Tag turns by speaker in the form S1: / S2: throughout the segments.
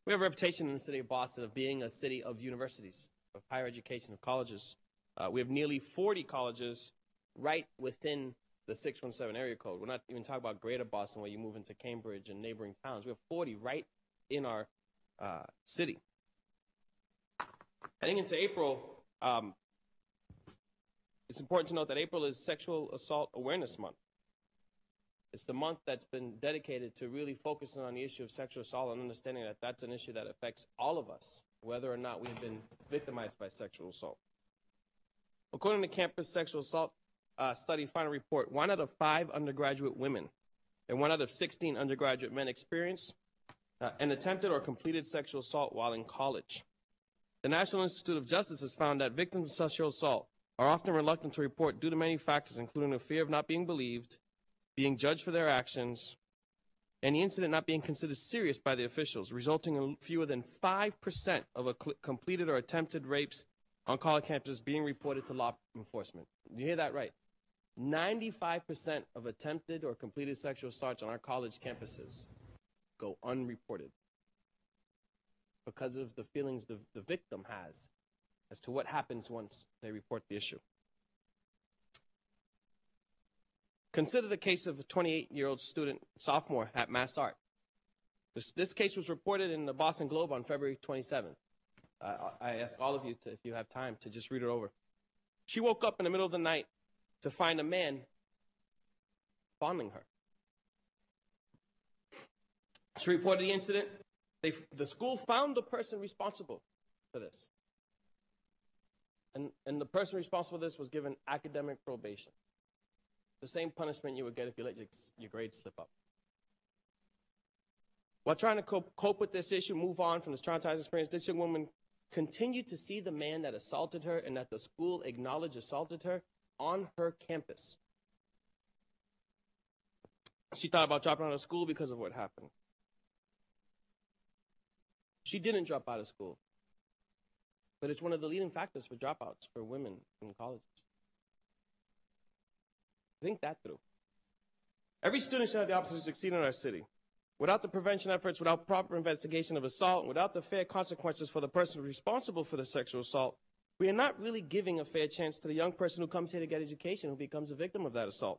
S1: We have a reputation in the city of Boston of being a city of universities, of higher education, of colleges. We have nearly 40 colleges right within the 617 area code. We're not even talking about greater Boston where you move into Cambridge and neighboring towns. We have 40 right in our city. Heading into April, it's important to note that April is Sexual Assault Awareness Month. It's the month that's been dedicated to really focusing on the issue of sexual assault and understanding that that's an issue that affects all of us, whether or not we've been victimized by sexual assault. According to Campus Sexual Assault Study Final Report, 1 out of 5 undergraduate women and 1 out of 16 undergraduate men experience an attempted or completed sexual assault while in college. The National Institute of Justice has found that victims of sexual assault are often reluctant to report due to many factors, including the fear of not being believed, being judged for their actions, and the incident not being considered serious by the officials, resulting in fewer than 5% of completed or attempted rapes on college campuses being reported to law enforcement. You hear that right. 95% of attempted or completed sexual assaults on our college campuses go unreported because of the feelings the victim has as to what happens once they report the issue. Consider the case of a 28-year-old student, sophomore at Mass Art. This case was reported in the Boston Globe on February 27th. I ask all of you, if you have time, to just read it over. She woke up in the middle of the night to find a man fondling her. She reported the incident. The school found the person responsible for this. And the person responsible for this was given academic probation. The same punishment you would get if you let your grades slip up. While trying to cope with this issue, move on from this traumatizing experience, this young woman continued to see the man that assaulted her and that the school acknowledged assaulted her on her campus. She thought about dropping out of school because of what happened. She didn't drop out of school, but it's one of the leading factors for dropouts for women in colleges. Think that through. Every student should have the opportunity to succeed in our city. Without the prevention efforts, without proper investigation of assault, without the fair consequences for the person responsible for the sexual assault, we are not really giving a fair chance to the young person who comes here to get education who becomes a victim of that assault.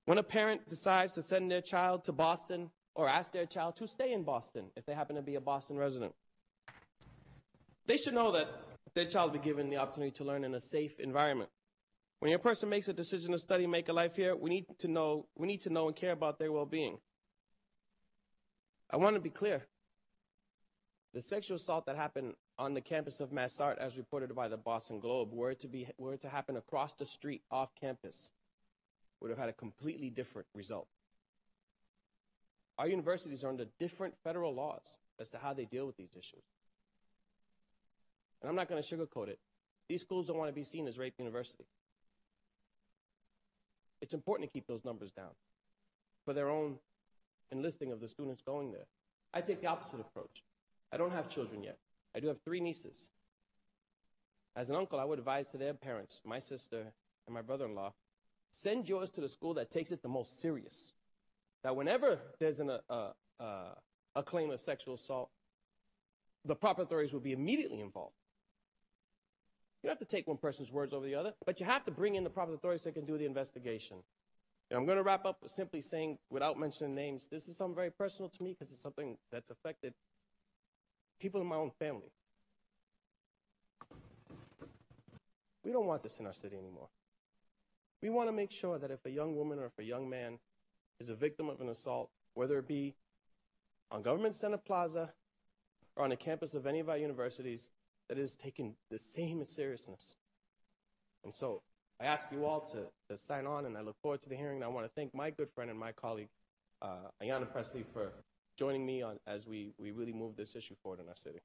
S1: When a parent decides to send their child to Boston or ask their child to stay in Boston if they happen to be a Boston resident, they should know that their child will be given the opportunity to learn in a safe environment. When a person makes a decision to study, make a life here, we need to know and care about their well-being. I want to be clear. The sexual assault that happened on the campus of Mass Art, as reported by the Boston Globe, were it to happen across the street off campus, would have had a completely different result. Our universities are under different federal laws as to how they deal with these issues. And I'm not going to sugarcoat it. These schools don't want to be seen as rape university. It's important to keep those numbers down for their own enlisting of the students going there. I take the opposite approach. I don't have children yet. I do have 3 nieces. As an uncle, I would advise to their parents, my sister and my brother-in-law, send yours to the school that takes it the most serious. That whenever there's a claim of sexual assault, the proper authorities will be immediately involved. You don't have to take one person's words over the other, but you have to bring in the proper authorities so they can do the investigation. And I'm going to wrap up simply saying, without mentioning names, this is something very personal to me because it's something that's affected people in my own family. We don't want this in our city anymore. We want to make sure that if a young woman or if a young man is a victim of an assault, whether it be on Government Center Plaza or on the campus of any of our universities, that it is taken the same seriousness. And so I ask you all to sign on, and I look forward to the hearing. And I want to thank my good friend and my colleague, Ayanna Presley, for joining me as we really move this issue forward in our city.